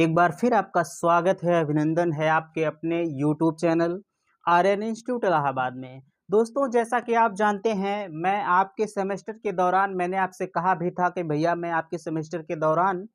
एक बार फिर आपका स्वागत है, अभिनंदन है आपके अपने YouTube channel Aryan institute Allahabad में। दोस्तों, जैसा कि आप जानते हैं, मैं आपके सेमेस्टर के दौरान मैंने आपसे कहा भी था कि भैया मैं आपके सेमेस्टर के दौरान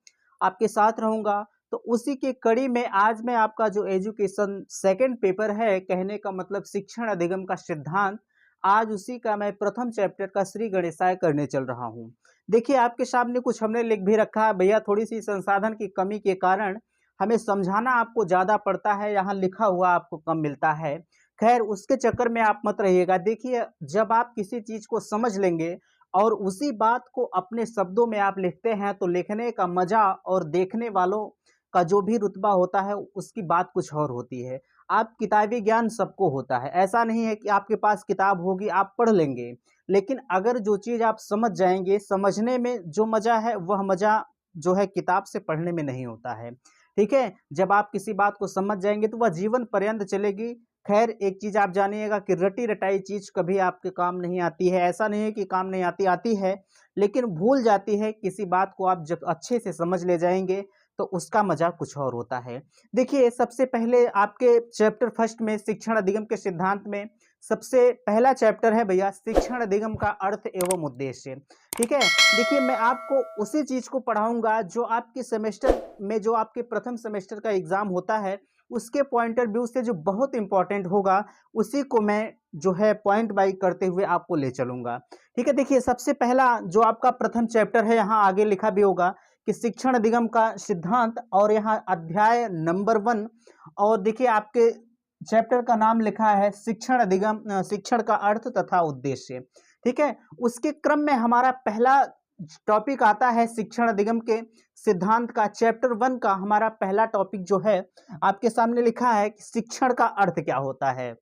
आपके साथ रहूँगा। तो उसी की कड़ी में आज मैं आपका जो एजुकेशन सेकंड पेपर है, कहने का मतलब शिक्षण अधिगम का सिद्धांत, आज उसी का मैं प्रथम चैप्टर का श्री गणेशाय करने चल रहा हूँ। देखिए, आपके सामने कुछ हमने लिख भी रखा है भैया, थोड़ी-सी संसाधन की कमी के कारण हमें समझाना आपको ज़्यादा पड़ता है, यहाँ लिखा हुआ आपको कम मिलता है। ख़ैर, उसके चक्कर में आप मत रहिएगा। देखिए, जब आप किसी चीज़ को समझ लेंगे और उसी बात को अपने शब्दों में आप लिखते हैं, तो लिखने का मज़ा और देखने वालों का जो भी रुतबा होता है, उसकी बात कुछ और होती है। आप किताबी ज्ञान सबको होता है, ऐसा नहीं है कि आपके पास किताब होगी, आप पढ़ लेंगे। लेकिन अगर जो चीज़ आप समझ जाएँगे, समझने में जो मज़ा है, वह मज़ा जो है किताब से पढ़ने में नहीं होता है। ठीक है? जब आप किसी बात को समझ जाएँगे तो वह जीवन पर्यंत चलेगी। ख़ैर, एक चीज़ आप जानिएगा कि रटी-रटाई चीज़ कभी आपके काम नहीं आती है। ऐसा नहीं है कि काम नहीं आती, आती है, लेकिन भूल जाती है। किसी बात को आप जब अच्छे से समझ ले जाएँगे, तो उसका मज़ा कुछ और होता है। देखिए, सबसे पहले आपके चैप्टर फर्स्ट में शिक्षण अधिगम के सिद्धांत में सबसे पहला चैप्टर है भैया शिक्षण अधिगम का अर्थ एवं उद्देश्य। ठीक है? देखिए, मैं आपको उसी चीज़ को पढ़ाऊँगा जो आपके सेमेस्टर में जो आपके प्रथम सेमेस्टर का एग्ज़ाम होता है, उसके पॉइंट ऑफ व्यू से जो बहुत इम्पोर्टेंट होगा, उसी को मैं जो है पॉइंट बाय करते हुए आपको ले चलूँगा। ठीक है? देखिए, सबसे पहला जो आपका प्रथम चैप्टर है, यहाँ आगे लिखा भी होगा कि शिक्षण अधिगम का सिद्धांत, और यहाँ अध्याय नंबर 1, और देखिए आपके चैप्टर का नाम लिखा है शिक्षण अधिगम, शिक्षण का अर्थ तथा उद्देश्य। ठीक है? उसके क्रम में हमारा पहला टॉपिक आता है शिक्षण अधिगम के सिद्धांत का, चैप्टर 1 का हमारा पहला टॉपिक जो है आपके सामने लिखा है कि शिक्षण का अर्थ क्या होता है।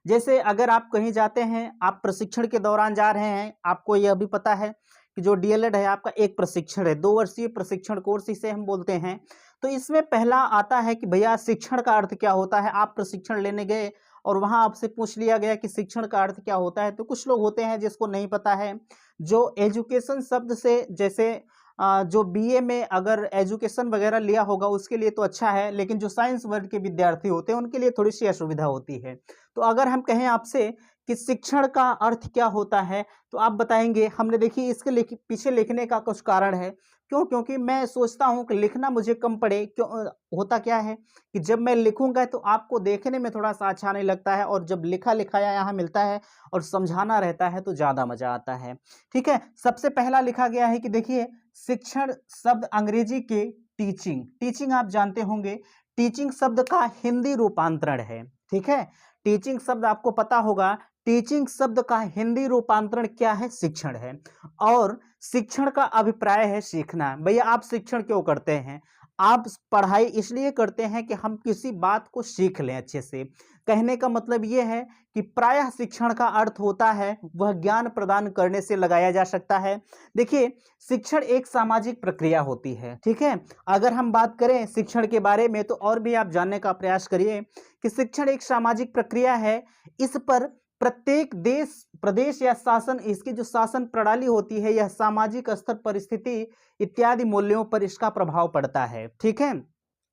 जैसे अगर आप कहीं जाते हैं, आप प्रशिक्षण के दौरान जा रहे हैं, आपको यह भी पता है कि जो डीएलएड है आपका एक प्रशिक्षण है, 2 वर्षीय प्रशिक्षण कोर्स इसे हम बोलते हैं। तो इसमें पहला आता है कि भैया शिक्षण का अर्थ क्या होता है। आप प्रशिक्षण लेने गए और वहाँ आपसे पूछ लिया गया कि शिक्षण का अर्थ क्या होता है, तो कुछ लोग होते हैं जिसको नहीं पता है। जो एजुकेशन शब्द से जैसे जो बीए में अगर एजुकेशन वगैरह लिया होगा उसके लिए तो अच्छा है, लेकिन जो साइंस वर्ग के विद्यार्थी होते हैं उनके लिए थोड़ी-सी असुविधा होती है। तो अगर हम कहें आपसे कि शिक्षण का अर्थ क्या होता है, तो आप बताएँगे। हमने देखिए इसके पीछे लिखने का कुछ कारण है। क्यों? क्योंकि मैं सोचता हूँ कि लिखना मुझे कम पड़े। क्यों? होता क्या है कि जब मैं लिखूँगा तो आपको देखने में थोड़ा-सा अच्छा नहीं लगता है, और जब लिखा-लिखाया यहाँ मिलता है और समझाना रहता है तो ज़्यादा मज़ा आता है। ठीक है? सबसे पहला लिखा गया है कि देखिए शिक्षण शब्द अंग्रेजी के टीचिंग, टीचिंग आप जानते होंगे, टीचिंग शब्द का हिंदी रूपांतरण है। ठीक है? टीचिंग शब्द आपको पता होगा, टीचिंग शब्द का हिंदी रूपांतरण क्या है? शिक्षण है। और शिक्षण का अभिप्राय है सीखना। भैया आप शिक्षण क्यों करते हैं? आप पढ़ाई इसलिए करते हैं कि हम किसी बात को सीख लें अच्छे से। कहने का मतलब ये है कि प्रायः शिक्षण का अर्थ होता है वह ज्ञान प्रदान करने से लगाया जा सकता है। देखिए, शिक्षण एक सामाजिक प्रक्रिया होती है। ठीक है? अगर हम बात करें शिक्षण के बारे में तो और भी आप जानने का प्रयास करिए कि शिक्षण एक सामाजिक प्रक्रिया है। इस पर प्रत्येक देश, प्रदेश या शासन, इसकी जो शासन प्रणाली होती है, यह सामाजिक स्तर, परिस्थिति इत्यादि मूल्यों पर इसका प्रभाव पड़ता है। ठीक है?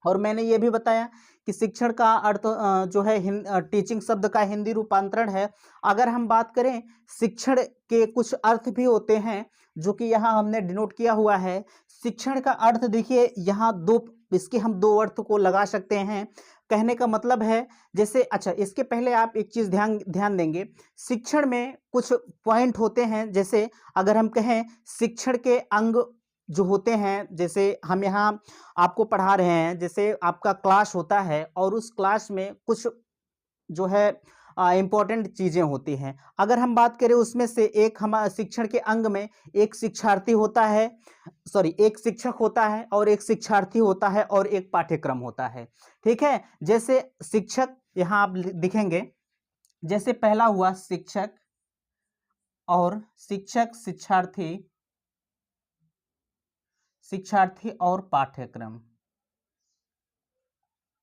और मैंने ये भी बताया कि शिक्षण का अर्थ जो है टीचिंग शब्द का हिंदी रूपांतरण है। अगर हम बात करें शिक्षण के कुछ अर्थ भी होते हैं जो कि यहाँ हमने डिनोट किया हुआ है। शिक्षण का अर्थ देखिए यहाँ इसके हम 2 अर्थ को लगा सकते हैं। कहने का मतलब है जैसे, अच्छा इसके पहले आप एक चीज़ ध्यान ध्यान देंगे, शिक्षण में कुछ पॉइंट होते हैं। जैसे अगर हम कहें शिक्षण के अंग जो होते हैं, जैसे हम यहाँ आपको पढ़ा रहे हैं, जैसे आपका क्लास होता है और उस क्लास में कुछ जो है इम्पोर्टेंट चीज़ें होती हैं। अगर हम बात करें उसमें से एक हमारा शिक्षण के अंग में एक शिक्षार्थी होता है, सॉरी एक शिक्षक होता है और एक शिक्षार्थी होता है और एक पाठ्यक्रम होता है। ठीक है? जैसे शिक्षक यहाँ आप दिखेंगे, जैसे पहला हुआ शिक्षक और शिक्षक, शिक्षार्थी, शिक्षार्थी और पाठ्यक्रम।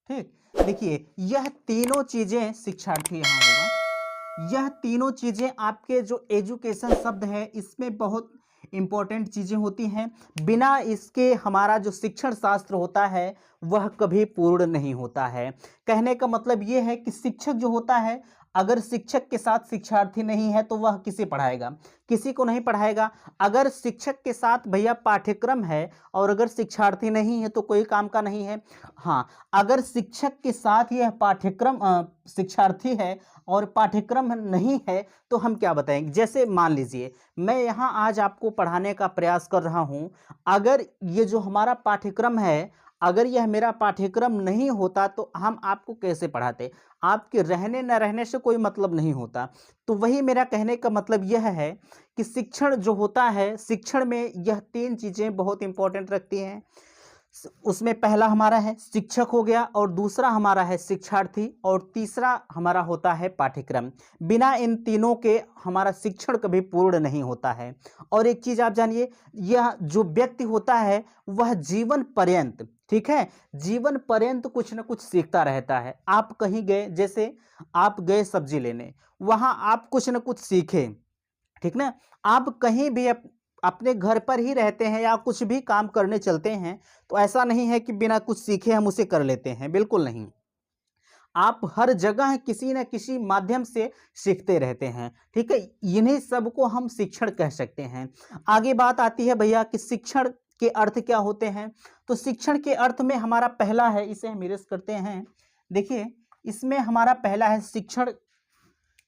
ठीक? देखिए यह तीनों चीजें, शिक्षार्थी यहाँ होगा, यह तीनों चीजें आपके जो एजुकेशन शब्द है इसमें बहुत इम्पोर्टेंट चीज़ें होती हैं। बिना इसके हमारा जो शिक्षण शास्त्र होता है वह कभी पूर्ण नहीं होता है। कहने का मतलब ये है कि शिक्षक जो होता है, अगर शिक्षक के साथ शिक्षार्थी नहीं है तो वह किसे पढ़ाएगा? किसी को नहीं पढ़ाएगा। अगर शिक्षक के साथ भैया पाठ्यक्रम है और अगर शिक्षार्थी नहीं है तो कोई काम का नहीं है। हाँ, अगर शिक्षक के साथ यह पाठ्यक्रम शिक्षार्थी है और पाठ्यक्रम नहीं है तो हम क्या बताएंगे? जैसे मान लीजिए मैं यहाँ आज आपको पढ़ाने का प्रयास कर रहा हूँ, अगर ये जो हमारा पाठ्यक्रम है, अगर यह मेरा पाठ्यक्रम नहीं होता तो हम आपको कैसे पढ़ाते? आपके रहने न रहने से कोई मतलब नहीं होता। तो वही मेरा कहने का मतलब यह है कि शिक्षण जो होता है, शिक्षण में यह 3 चीज़ें बहुत इंपॉर्टेंट रखती हैं। उसमें पहला हमारा है शिक्षक हो गया, और दूसरा हमारा है शिक्षार्थी, और तीसरा हमारा होता है पाठ्यक्रम। बिना इन तीनों के हमारा शिक्षण कभी पूर्ण नहीं होता है। और एक चीज़ आप जानिए, यह जो व्यक्ति होता है वह जीवन पर्यंत, ठीक है, जीवन पर्यंत कुछ न कुछ सीखता रहता है। आप कहीं गए, जैसे आप गए सब्जी लेने, वहाँ आप कुछ न कुछ सीखे, ठीक ना। आप कहीं भी अपने घर पर ही रहते हैं या कुछ भी काम करने चलते हैं तो ऐसा नहीं है कि बिना कुछ सीखे हम उसे कर लेते हैं, बिल्कुल नहीं। आप हर जगह किसी न किसी माध्यम से सीखते रहते हैं, ठीक है। इन्हीं सब को हम शिक्षण कह सकते हैं। आगे बात आती है भैया कि शिक्षण के अर्थ क्या होते हैं। तो शिक्षण के अर्थ में हमारा पहला है, इसे हम इरेज करते हैं। देखिए, इसमें हमारा पहला है शिक्षण।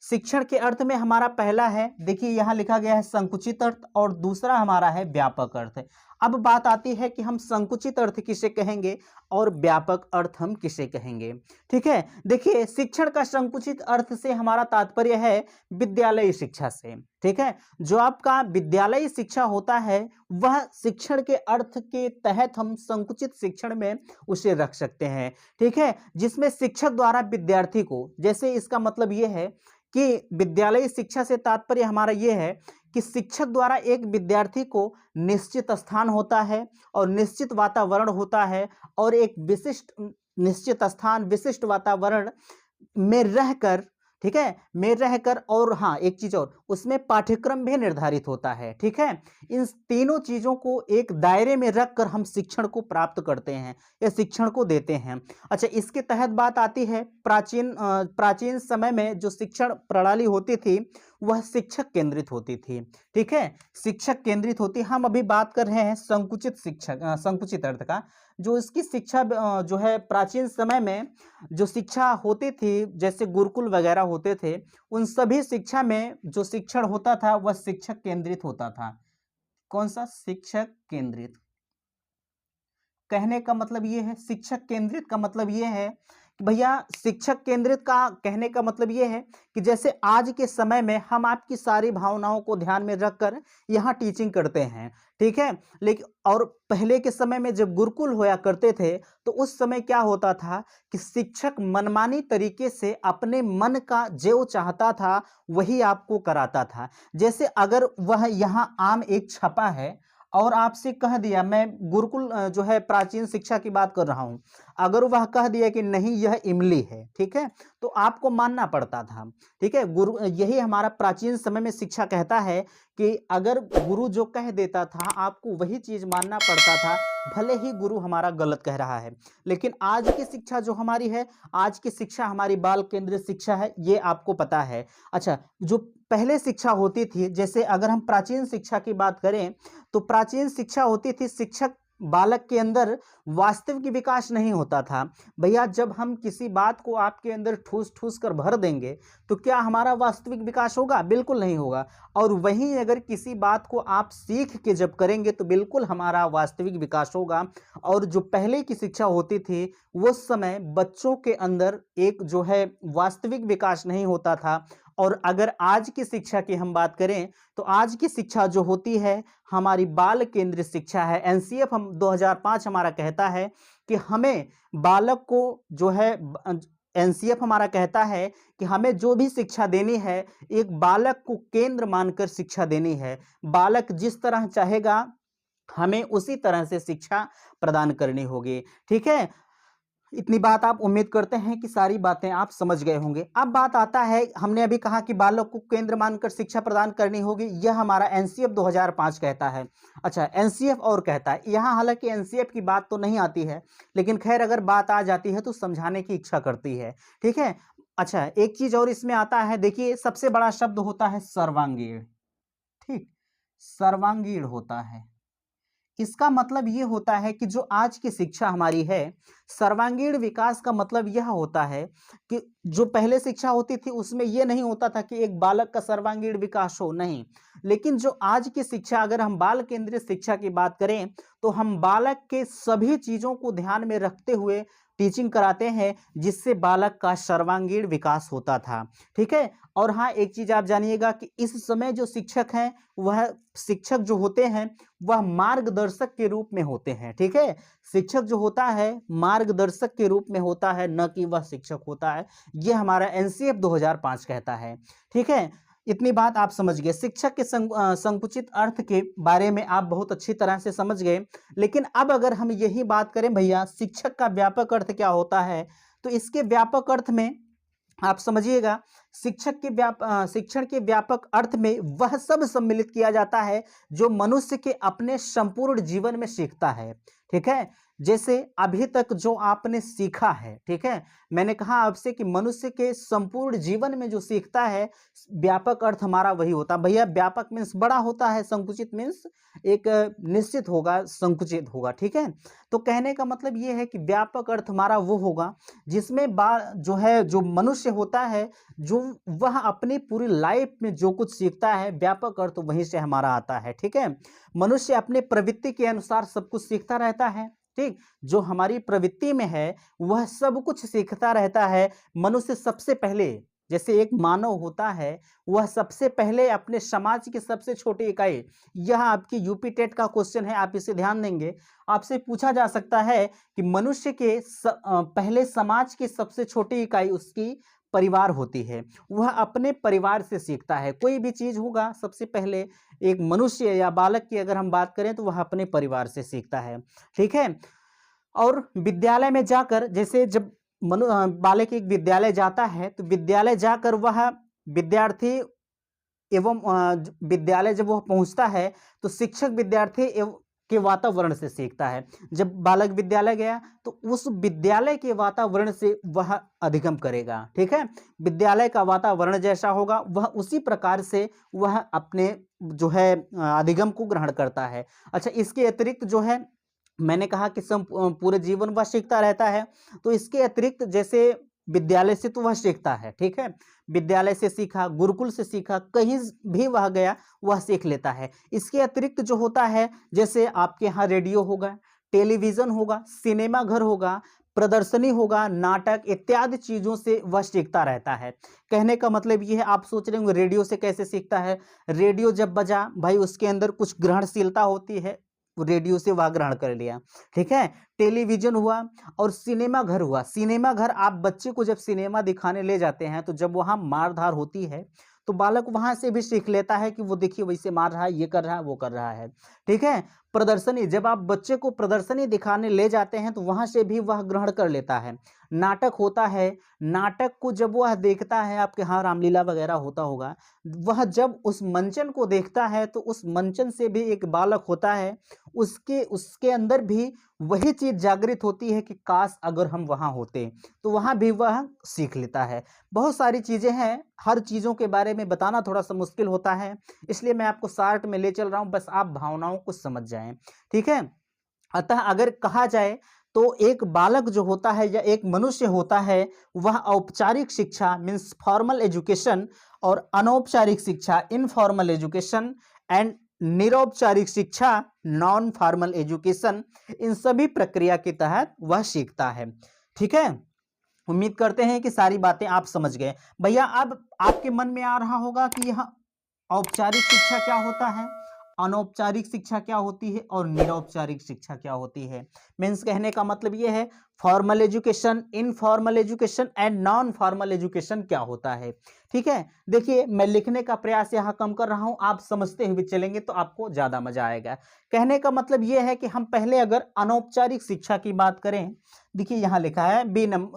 शिक्षण के अर्थ में हमारा पहला है, देखिए यहाँ लिखा गया है संकुचित अर्थ, और दूसरा हमारा है व्यापक अर्थ। अब बात आती है कि हम संकुचित अर्थ किसे कहेंगे और व्यापक अर्थ हम किसे कहेंगे, ठीक है। देखिए, शिक्षण का संकुचित अर्थ से हमारा तात्पर्य है विद्यालयी शिक्षा से, ठीक है। जो आपका विद्यालयी शिक्षा होता है वह शिक्षण के अर्थ के तहत हम संकुचित शिक्षण में उसे रख सकते हैं, ठीक है। जिसमें शिक्षक द्वारा विद्यार्थी को, जैसे इसका मतलब ये है कि विद्यालयी शिक्षा से तात्पर्य हमारा यह है कि शिक्षक द्वारा एक विद्यार्थी को निश्चित स्थान होता है और निश्चित वातावरण होता है, और एक विशिष्ट निश्चित स्थान, विशिष्ट वातावरण में रहकर, ठीक है, में रहकर, और हाँ एक चीज और, उसमें पाठ्यक्रम भी निर्धारित होता है, ठीक है। इन तीनों चीजों को एक दायरे में रखकर हम शिक्षण को प्राप्त करते हैं या शिक्षण को देते हैं। अच्छा, इसके तहत बात आती है प्राचीन समय में जो शिक्षण प्रणाली होती थी वह शिक्षक केंद्रित होती थी, ठीक है, शिक्षक केंद्रित होती। हम अभी बात कर रहे हैं संकुचित अर्थ का। जो इसकी शिक्षा जो है प्राचीन समय में जो शिक्षा होती थी, जैसे गुरुकुल वगैरह होते थे, उन सभी शिक्षा में जो शिक्षण होता था वह शिक्षक केंद्रित होता था। कौन सा? शिक्षक केंद्रित। कहने का मतलब ये है, शिक्षक केंद्रित का मतलब ये है कि भैया शिक्षक केंद्रित का कहने का मतलब ये है कि जैसे आज के समय में हम आपकी सारी भावनाओं को ध्यान में रखकर यहाँ टीचिंग करते हैं, ठीक है। लेकिन और पहले के समय में जब गुरुकुल होया करते थे तो उस समय क्या होता था कि शिक्षक मनमानी तरीके से अपने मन का जो चाहता था वही आपको कराता था। जैसे अगर वह यहाँ आम एक छपा है और आपसे कह दिया, मैं गुरुकुल जो है प्राचीन शिक्षा की बात कर रहा हूं, अगर वह कह दिया कि नहीं यह इमली है, ठीक है, तो आपको मानना पड़ता था, ठीक है। गुरु, यही हमारा प्राचीन समय में शिक्षा कहता है कि अगर गुरु जो कह देता था आपको वही चीज मानना पड़ता था, भले ही गुरु हमारा गलत कह रहा है। लेकिन आज की शिक्षा जो हमारी है, आज की शिक्षा हमारी बाल केंद्रित शिक्षा है, ये आपको पता है। अच्छा, जो पहले शिक्षा होती थी, जैसे अगर हम प्राचीन शिक्षा की बात करें तो प्राचीन शिक्षा होती थी, शिक्षक बालक के अंदर वास्तविक विकास नहीं होता था। भैया जब हम किसी बात को आपके अंदर ठूस ठूस कर भर देंगे तो क्या हमारा वास्तविक विकास होगा? बिल्कुल नहीं होगा। और वहीं अगर किसी बात को आप सीख के जब करेंगे तो बिल्कुल हमारा वास्तविक विकास होगा। और जो पहले की शिक्षा होती थी उस समय बच्चों के अंदर एक जो है वास्तविक विकास नहीं होता था। और अगर आज की शिक्षा की हम बात करें तो आज की शिक्षा जो होती है हमारी बाल केंद्रित शिक्षा है। एनसीएफ हम 2005 हमारा कहता है कि हमें बालक को जो है एनसीएफ हमारा कहता है कि हमें जो भी शिक्षा देनी है एक बालक को केंद्र मानकर शिक्षा देनी है। बालक जिस तरह चाहेगा हमें उसी तरह से शिक्षा प्रदान करनी होगी, ठीक है। इतनी बात आप उम्मीद करते हैं कि सारी बातें आप समझ गए होंगे। अब बात आता है, हमने अभी कहा कि बालक को केंद्र मानकर शिक्षा प्रदान करनी होगी, यह हमारा एनसीएफ 2005 कहता है। अच्छा, एनसीएफ और कहता है, यहाँ हालांकि एनसीएफ की बात तो नहीं आती है, लेकिन खैर अगर बात आ जाती है तो समझाने की इच्छा करती है। ठीक है। अच्छा, एक चीज और इसमें आता है, देखिए सबसे बड़ा शब्द होता है सर्वांगीण। ठीक, सर्वांगीण होता है। इसका मतलब ये होता है कि जो आज की शिक्षा हमारी है, सर्वांगीण विकास का मतलब यह होता है कि जो पहले शिक्षा होती थी उसमें यह नहीं होता था कि एक बालक का सर्वांगीण विकास हो, नहीं। लेकिन जो आज की शिक्षा, अगर हम बाल केंद्रित शिक्षा की बात करें तो हम बालक के सभी चीजों को ध्यान में रखते हुए टीचिंग कराते हैं, जिससे बालक का सर्वांगीण विकास होता था। ठीक है। और हाँ, एक चीज आप जानिएगा कि इस समय जो शिक्षक हैं, वह शिक्षक जो होते हैं वह मार्गदर्शक के रूप में होते हैं। ठीक है। शिक्षक जो होता है मार्गदर्शक के रूप में होता है, न कि वह शिक्षक होता है। यह हमारा एनसीएफ 2005 कहता है। ठीक है। इतनी बात आप समझ गए। शिक्षक के संकुचित अर्थ के बारे में आप बहुत अच्छी तरह से समझ गए। लेकिन अब अगर हम यही बात करें भैया, शिक्षक का व्यापक अर्थ क्या होता है, तो इसके व्यापक अर्थ में आप समझिएगा, शिक्षण के व्यापक अर्थ में वह सब सम्मिलित किया जाता है जो मनुष्य के अपने संपूर्ण जीवन में सीखता है। ठीक है। जैसे अभी तक जो आपने सीखा है, ठीक है, मैंने कहा आपसे कि मनुष्य के संपूर्ण जीवन में जो सीखता है, व्यापक अर्थ हमारा वही होता है। भैया व्यापक मीन्स बड़ा होता है, संकुचित मीन्स एक निश्चित होगा, संकुचित होगा। ठीक है। तो कहने का मतलब ये है कि व्यापक अर्थ हमारा वो होगा जिसमें जो है, जो मनुष्य होता है, जो वह अपनी पूरी लाइफ में जो कुछ सीखता है, व्यापक अर्थ वहीं से हमारा आता है। ठीक है। मनुष्य अपने प्रवृत्ति के अनुसार सब कुछ सीखता रहता है। ठीक, जो हमारी प्रवृत्ति में है वह सब कुछ सीखता रहता है। मनुष्य सबसे पहले, जैसे एक मानव होता है, वह सबसे पहले अपने समाज की सबसे छोटी इकाई, यह आपकी यूपी टेट का क्वेश्चन है, आप इसे ध्यान देंगे। आपसे पूछा जा सकता है कि मनुष्य के पहले समाज की सबसे छोटी इकाई उसकी परिवार होती है। वह अपने परिवार से सीखता है। कोई भी चीज होगा, सबसे पहले एक मनुष्य या बालक की अगर हम बात करें तो वह अपने परिवार से सीखता है। ठीक है। और विद्यालय में जाकर, जैसे जब बालक एक विद्यालय जाता है तो विद्यालय जाकर वह विद्यार्थी एवं विद्यालय जब वह पहुंचता है तो शिक्षक विद्यार्थी एवं के वातावरण से सीखता है। जब बालक विद्यालय गया तो उस विद्यालय के वातावरण से वह अधिगम करेगा। ठीक है। विद्यालय का वातावरण जैसा होगा वह उसी प्रकार से वह अपने जो है अधिगम को ग्रहण करता है। अच्छा, इसके अतिरिक्त जो है, मैंने कहा कि पूरे जीवन वह सीखता रहता है, तो इसके अतिरिक्त जैसे विद्यालय से तो वह सीखता है। ठीक है। विद्यालय से सीखा, गुरुकुल से सीखा, कहीं भी वह गया वह सीख लेता है। इसके अतिरिक्त जो होता है, जैसे आपके यहाँ रेडियो होगा, टेलीविजन होगा, सिनेमा घर होगा, प्रदर्शनी होगा, नाटक इत्यादि चीजों से वह सीखता रहता है। कहने का मतलब यह है, आप सोच रहे होंगे रेडियो से कैसे सीखता है। रेडियो जब बजा भाई, उसके अंदर कुछ ग्रहणशीलता होती है, रेडियो से वह ग्रहण कर लिया। ठीक है। टेलीविजन हुआ और सिनेमा घर हुआ। सिनेमा घर, आप बच्चे को जब सिनेमा दिखाने ले जाते हैं तो जब वहां मारधार होती है तो बालक वहां से भी सीख लेता है कि वो देखिए वैसे मार रहा है, ये कर रहा है, वो कर रहा है। ठीक है। प्रदर्शनी, जब आप बच्चे को प्रदर्शनी दिखाने ले जाते हैं तो वहां से भी वह ग्रहण कर लेता है। नाटक होता है, नाटक को जब वह देखता है, आपके यहाँ रामलीला वगैरह होता होगा, वह जब उस मंचन को देखता है तो उस मंचन से भी एक बालक होता है, उसके उसके अंदर भी वही चीज जागृत होती है कि काश अगर हम वहां होते, तो वहां भी वह सीख लेता है। बहुत सारी चीजें हैं, हर चीजों के बारे में बताना थोड़ा सा मुश्किल होता है, इसलिए मैं आपको शार्ट में ले चल रहा हूं, बस आप भावनाओं को समझ जाएं। ठीक है। अतः अगर कहा जाए तो एक बालक जो होता है या एक मनुष्य होता है, वह औपचारिक शिक्षा मीन्स फॉर्मल एजुकेशन और अनौपचारिक शिक्षा इनफॉर्मल एजुकेशन एंड निरौपचारिक शिक्षा नॉन फॉर्मल एजुकेशन, इन सभी प्रक्रिया के तहत वह सीखता है। ठीक है। उम्मीद करते हैं कि सारी बातें आप समझ गए। भैया अब आपके मन में आ रहा होगा कि यह औपचारिक शिक्षा क्या होता है। अनौपचारिक शिक्षा क्या होती है और निरौपचारिक शिक्षा क्या होती है। मीन्स कहने का मतलब ये है formal education, informal education and non formal education क्या होता है। ठीक है, देखिए मैं लिखने का प्रयास यहाँ कम कर रहा हूँ, आप समझते हुए चलेंगे तो आपको ज़्यादा मजा आएगा। कहने का मतलब ये है कि हम पहले अगर अनौपचारिक शिक्षा की बात करें, देखिए यहाँ लिखा है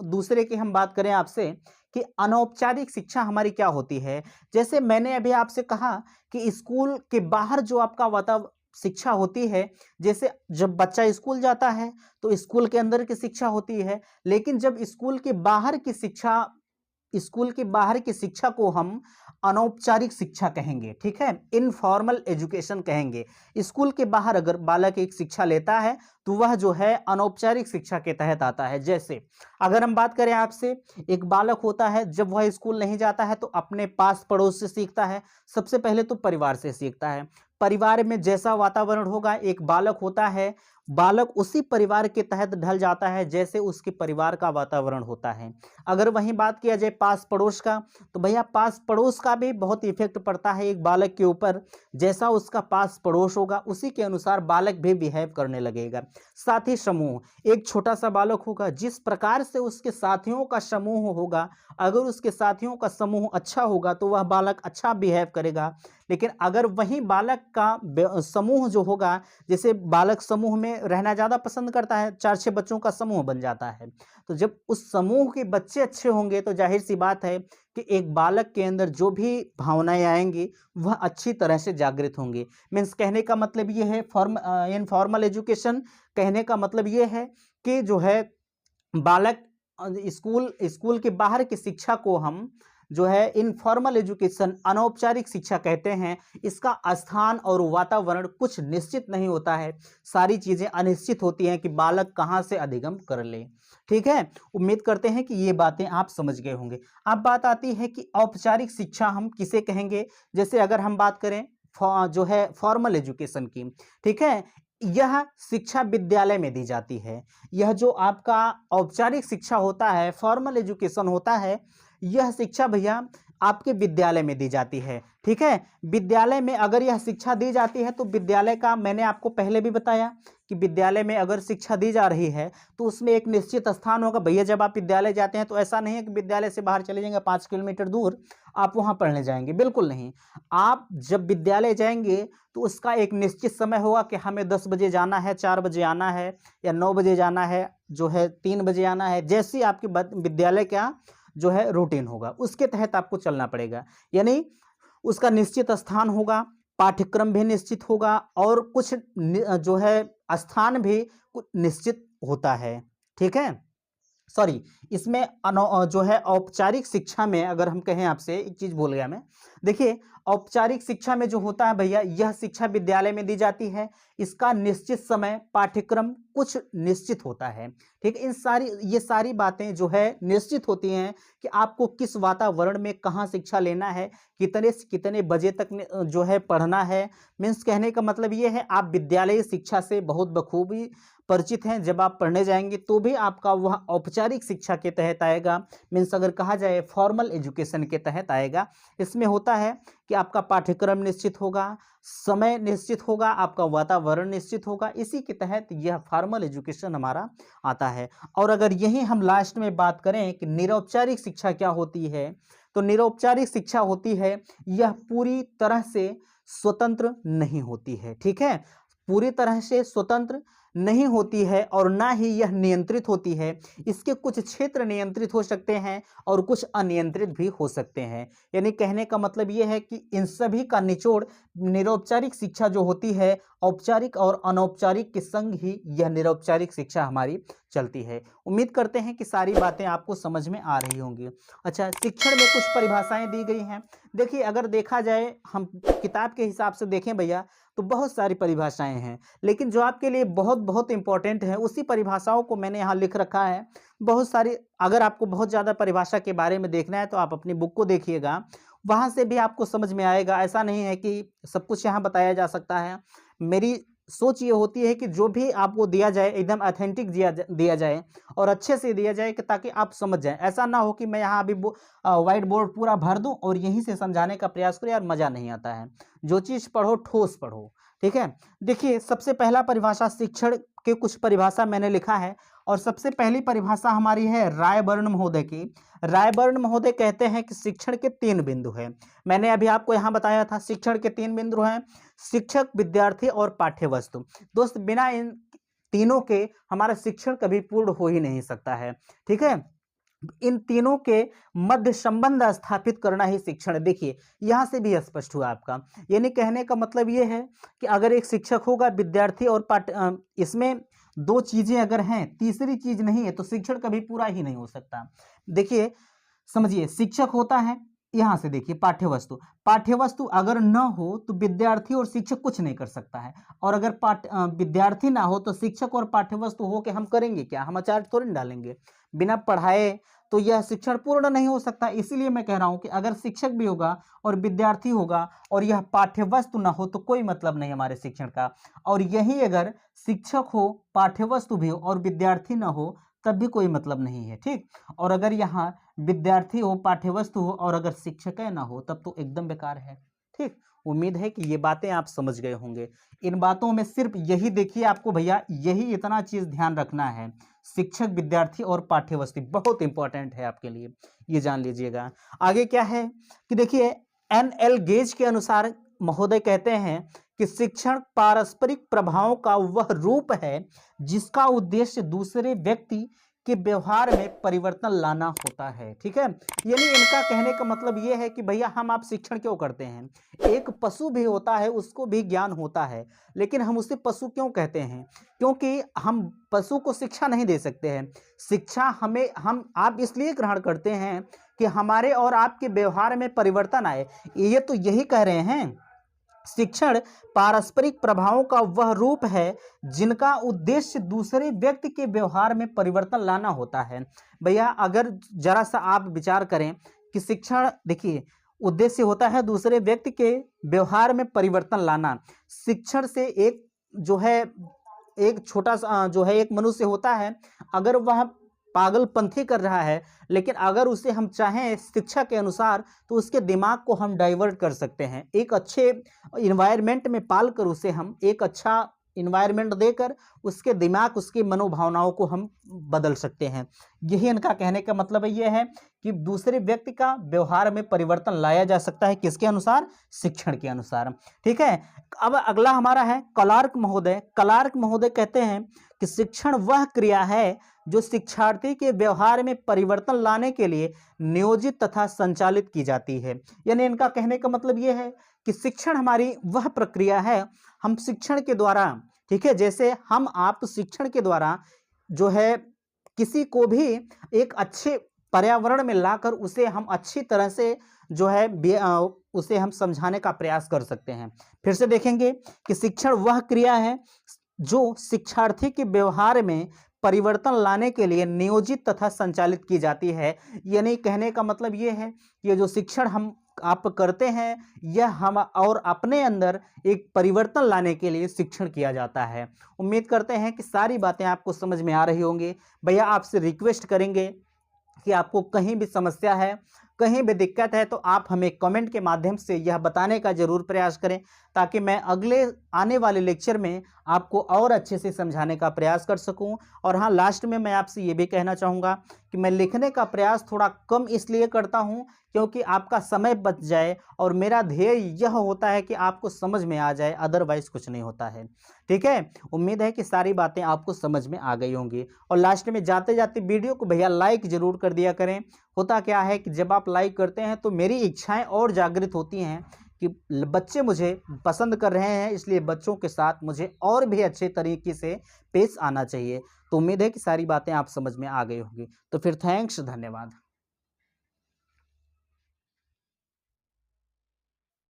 दूसरे की हम बात करें आपसे कि अनौपचारिक शिक्षा हमारी क्या होती है। जैसे मैंने अभी आपसे कहा कि स्कूल के बाहर जो आपका वातावरण शिक्षा होती है, जैसे जब बच्चा स्कूल जाता है तो स्कूल के अंदर की शिक्षा होती है, लेकिन जब स्कूल के बाहर की शिक्षा को हम अनौपचारिक शिक्षा कहेंगे। ठीक है, इनफॉर्मल एजुकेशन कहेंगे। स्कूल के बाहर अगर बालक एक शिक्षा लेता है तो वह जो है अनौपचारिक शिक्षा के तहत आता है। जैसे अगर हम बात करें आपसे, एक बालक होता है जब वह स्कूल नहीं जाता है तो अपने पास पड़ोस से सीखता है। सबसे पहले तो परिवार से सीखता है। परिवार में जैसा वातावरण होगा, एक बालक होता है, बालक उसी परिवार के तहत ढल जाता है जैसे उसके परिवार का वातावरण होता है। अगर वहीं बात किया जाए पास पड़ोस का, तो भैया पास पड़ोस का भी बहुत इफेक्ट पड़ता है एक बालक के ऊपर। जैसा उसका पास पड़ोस होगा उसी के अनुसार बालक भी बिहेव करने लगेगा। साथ ही समूह, एक छोटा सा बालक होगा, जिस प्रकार से उसके साथियों का समूह होगा, अगर उसके साथियों का समूह अच्छा होगा तो वह बालक अच्छा बिहेव करेगा। लेकिन अगर वही बालक का समूह जो होगा, जैसे बालक समूह में रहना ज़्यादा पसंद करता है, 4-6 बच्चों का समूह बन जाता है, तो जब उस समूह के बच्चे अच्छे होंगे तो जाहिर सी बात है कि एक बालक के अंदर जो भी भावनाएं आएंगी वह अच्छी तरह से जागृत होंगी। मीन्स कहने का मतलब ये है इनफॉर्मल एजुकेशन, कहने का मतलब ये है कि जो है बालक स्कूल के बाहर की शिक्षा को हम जो है इनफॉर्मल एजुकेशन, अनौपचारिक शिक्षा कहते हैं। इसका स्थान और वातावरण कुछ निश्चित नहीं होता है, सारी चीजें अनिश्चित होती हैं कि बालक कहाँ से अधिगम कर ले। ठीक है, उम्मीद करते हैं कि ये बातें आप समझ गए होंगे। अब बात आती है कि औपचारिक शिक्षा हम किसे कहेंगे। जैसे अगर हम बात करें जो है फॉर्मल एजुकेशन की, ठीक है, यह शिक्षा विद्यालय में दी जाती है। यह जो आपका औपचारिक शिक्षा होता है, फॉर्मल एजुकेशन होता है, यह शिक्षा भैया आपके विद्यालय में दी जाती है। ठीक है, विद्यालय में अगर यह शिक्षा दी जाती है तो विद्यालय का, मैंने आपको पहले भी बताया कि विद्यालय में अगर शिक्षा दी जा रही है तो उसमें एक निश्चित स्थान होगा। भैया जब आप विद्यालय जाते हैं तो ऐसा नहीं है कि विद्यालय से बाहर चले जाएंगे 5 किलोमीटर दूर आप वहां पढ़ने जाएंगे, बिल्कुल नहीं। आप जब विद्यालय जाएंगे तो उसका एक निश्चित समय होगा कि हमें 10 बजे जाना है, 4 बजे आना है, या 9 बजे जाना है, जो है 3 बजे आना है। जैसी आपके विद्यालय का जो है रूटीन होगा उसके तहत आपको चलना पड़ेगा। यानी उसका निश्चित स्थान होगा, पाठ्यक्रम भी निश्चित होगा, और कुछ जो है स्थान भी कुछ निश्चित होता है। ठीक है, सॉरी, इसमें जो है औपचारिक शिक्षा में अगर हम कहें, आपसे एक चीज भूल गया मैं। देखिए औपचारिक शिक्षा में जो होता है भैया, यह शिक्षा विद्यालय में दी जाती है। इसका निश्चित समय, पाठ्यक्रम कुछ निश्चित होता है। ठीक, ये सारी बातें जो है निश्चित होती हैं कि आपको किस वातावरण में कहाँ शिक्षा लेना है, कितने से कितने बजे तक जो है पढ़ना है। मीन्स कहने का मतलब ये है आप विद्यालय शिक्षा से बहुत बखूबी परिचित हैं। जब आप पढ़ने जाएंगे तो भी आपका वह औपचारिक शिक्षा के तहत आएगा। मीन्स अगर कहा जाए फॉर्मल एजुकेशन के तहत आएगा। इसमें होता है कि आपका पाठ्यक्रम निश्चित होगा, समय निश्चित होगा, आपका वातावरण निश्चित होगा, इसी के तहत यह फॉर्मल एजुकेशन हमारा आता है। और अगर यही हम लास्ट में बात करें कि निरौपचारिक शिक्षा क्या होती है, तो निरौपचारिक शिक्षा होती है, यह पूरी तरह से स्वतंत्र नहीं होती है। ठीक है, पूरी तरह से स्वतंत्र नहीं होती है और ना ही यह नियंत्रित होती है। इसके कुछ क्षेत्र नियंत्रित हो सकते हैं और कुछ अनियंत्रित भी हो सकते हैं। यानी कहने का मतलब यह है कि इन सभी का निचोड़ निरौपचारिक शिक्षा जो होती है, औपचारिक और अनौपचारिक के संग ही यह निरौपचारिक शिक्षा हमारी चलती है। उम्मीद करते हैं कि सारी बातें आपको समझ में आ रही होंगी। अच्छा, शिक्षण में कुछ परिभाषाएं दी गई हैं। देखिए अगर देखा जाए, हम किताब के हिसाब से देखें भैया, तो बहुत सारी परिभाषाएं हैं, लेकिन जो आपके लिए बहुत बहुत इंपॉर्टेंट है उसी परिभाषाओं को मैंने यहाँ लिख रखा है। बहुत सारी, अगर आपको बहुत ज़्यादा परिभाषा के बारे में देखना है तो आप अपनी बुक को देखिएगा, वहाँ से भी आपको समझ में आएगा। ऐसा नहीं है कि सब कुछ यहाँ बताया जा सकता है। मेरी सोच ये होती है कि जो भी आपको दिया जाए एकदम ऑथेंटिक दिया जाए और अच्छे से दिया जाए, कि ताकि आप समझ जाएं। ऐसा ना हो कि मैं यहाँ अभी व्हाइट बोर्ड पूरा भर दूं और यहीं से समझाने का प्रयास करूं, यार मज़ा नहीं आता है। जो चीज़ पढ़ो ठोस पढ़ो, ठीक है। देखिए, सबसे पहला परिभाषा शिक्षण के कुछ परिभाषा मैंने लिखा है और सबसे पहली परिभाषा हमारी है रायबर्न महोदय की। रायबर्न महोदय कहते हैं कि शिक्षण के 3 बिंदु हैं। मैंने अभी आपको यहाँ बताया था शिक्षण के 3 बिंदु हैं, शिक्षक, विद्यार्थी और पाठ्यवस्तु। दोस्त, बिना इन तीनों के हमारा शिक्षण कभी पूर्ण हो ही नहीं सकता है। ठीक है, इन तीनों के मध्य संबंध स्थापित करना ही शिक्षण है। देखिए, यहाँ से भी स्पष्ट हुआ आपका, यानी कहने का मतलब ये है कि अगर एक शिक्षक होगा, विद्यार्थी और इसमें 2 चीजें अगर हैं, तीसरी चीज नहीं है, तो शिक्षण कभी पूरा ही नहीं हो सकता। देखिए, समझिए, शिक्षक होता है, यहाँ से देखिए पाठ्यवस्तु, पाठ्यवस्तु अगर न हो तो विद्यार्थी और शिक्षक कुछ नहीं कर सकता है। और अगर विद्यार्थी ना हो तो शिक्षक और पाठ्यवस्तु हो के हम करेंगे क्या? हम आचार्य थोड़ी ना डालेंगे। बिना पढ़ाए तो यह शिक्षण पूर्ण नहीं हो सकता। इसीलिए मैं कह रहा हूं कि अगर शिक्षक भी होगा और विद्यार्थी होगा और यह पाठ्यवस्तु ना हो तो कोई मतलब नहीं हमारे शिक्षण का। और यही अगर शिक्षक हो, पाठ्यवस्तु भी हो और विद्यार्थी ना हो तब भी कोई मतलब नहीं है। ठीक, और अगर यहाँ विद्यार्थी हो, पाठ्यवस्तु हो और अगर शिक्षक ना हो तब तो एकदम बेकार है। ठीक, उम्मीद है कि ये बातें आप समझ गए होंगे। इन बातों में सिर्फ यही देखिए, आपको भैया यही इतना चीज ध्यान रखना है, शिक्षक, विद्यार्थी और पाठ्यवस्तु बहुत इंपॉर्टेंट है आपके लिए, ये जान लीजिएगा। आगे क्या है कि देखिए, एन.एल. गेज के अनुसार महोदय कहते हैं कि शिक्षण पारस्परिक प्रभावों का वह रूप है जिसका उद्देश्य दूसरे व्यक्ति के व्यवहार में परिवर्तन लाना होता है। ठीक है, यानी इनका कहने का मतलब यह है कि भैया हम आप शिक्षण क्यों करते हैं? एक पशु भी होता है, उसको भी ज्ञान होता है, लेकिन हम उसे पशु क्यों कहते हैं? क्योंकि हम पशु को शिक्षा नहीं दे सकते हैं। शिक्षा हम आप इसलिए ग्रहण करते हैं कि हमारे और आपके व्यवहार में परिवर्तन आए। ये तो यही कह रहे हैं, शिक्षण पारस्परिक प्रभावों का वह रूप है जिनका उद्देश्य दूसरे व्यक्ति के व्यवहार में परिवर्तन लाना होता है। भैया अगर जरा सा आप विचार करें कि शिक्षण, देखिए, उद्देश्य होता है दूसरे व्यक्ति के व्यवहार में परिवर्तन लाना। शिक्षण से एक जो है, एक छोटा सा जो है एक मनुष्य होता है, अगर वह पागलपंथी कर रहा है, लेकिन अगर उसे हम चाहें शिक्षा के अनुसार तो उसके दिमाग को हम डाइवर्ट कर सकते हैं। एक अच्छे इन्वायरमेंट में पाल कर उसे हम एक अच्छा इन्वायरमेंट देकर उसके दिमाग, उसकी मनोभावनाओं को हम बदल सकते हैं। यही इनका कहने का मतलब ये है कि दूसरे व्यक्ति का व्यवहार में परिवर्तन लाया जा सकता है, किसके अनुसार? शिक्षण के अनुसार। ठीक है, अब अगला हमारा है क्लार्क महोदय। क्लार्क महोदय कहते हैं कि शिक्षण वह क्रिया है जो शिक्षार्थी के व्यवहार में परिवर्तन लाने के लिए नियोजित तथा संचालित की जाती है। यानी इनका कहने का मतलब यह है कि शिक्षण हमारी वह प्रक्रिया है, हम शिक्षण के द्वारा, ठीक है, जैसे हम आप शिक्षण के द्वारा जो है किसी को भी एक अच्छे पर्यावरण में लाकर उसे हम अच्छी तरह से जो है उसे हम समझाने का प्रयास कर सकते हैं। फिर से देखेंगे कि शिक्षण वह क्रिया है जो शिक्षार्थी के व्यवहार में परिवर्तन लाने के लिए नियोजित तथा संचालित की जाती है। यानी कहने का मतलब ये है कि ये जो शिक्षण हम आप करते हैं, यह हम और अपने अंदर एक परिवर्तन लाने के लिए शिक्षण किया जाता है। उम्मीद करते हैं कि सारी बातें आपको समझ में आ रही होंगी। भैया आपसे रिक्वेस्ट करेंगे कि आपको कहीं भी समस्या है, कहीं भी दिक्कत है, तो आप हमें कमेंट के माध्यम से यह बताने का जरूर प्रयास करें, ताकि मैं अगले आने वाले लेक्चर में आपको और अच्छे से समझाने का प्रयास कर सकूं। और हाँ, लास्ट में मैं आपसे ये भी कहना चाहूँगा कि मैं लिखने का प्रयास थोड़ा कम इसलिए करता हूँ क्योंकि आपका समय बच जाए, और मेरा ध्येय यह होता है कि आपको समझ में आ जाए, अदरवाइज कुछ नहीं होता है। ठीक है, उम्मीद है कि सारी बातें आपको समझ में आ गई होंगी। और लास्ट में जाते जाते वीडियो को भैया लाइक जरूर कर दिया करें। होता क्या है कि जब आप लाइक करते हैं तो मेरी इच्छाएं और जागृत होती हैं कि बच्चे मुझे पसंद कर रहे हैं, इसलिए बच्चों के साथ मुझे और भी अच्छे तरीके से पेश आना चाहिए। तो उम्मीद है कि सारी बातें आप समझ में आ गई होंगी। तो फिर थैंक्स, धन्यवाद।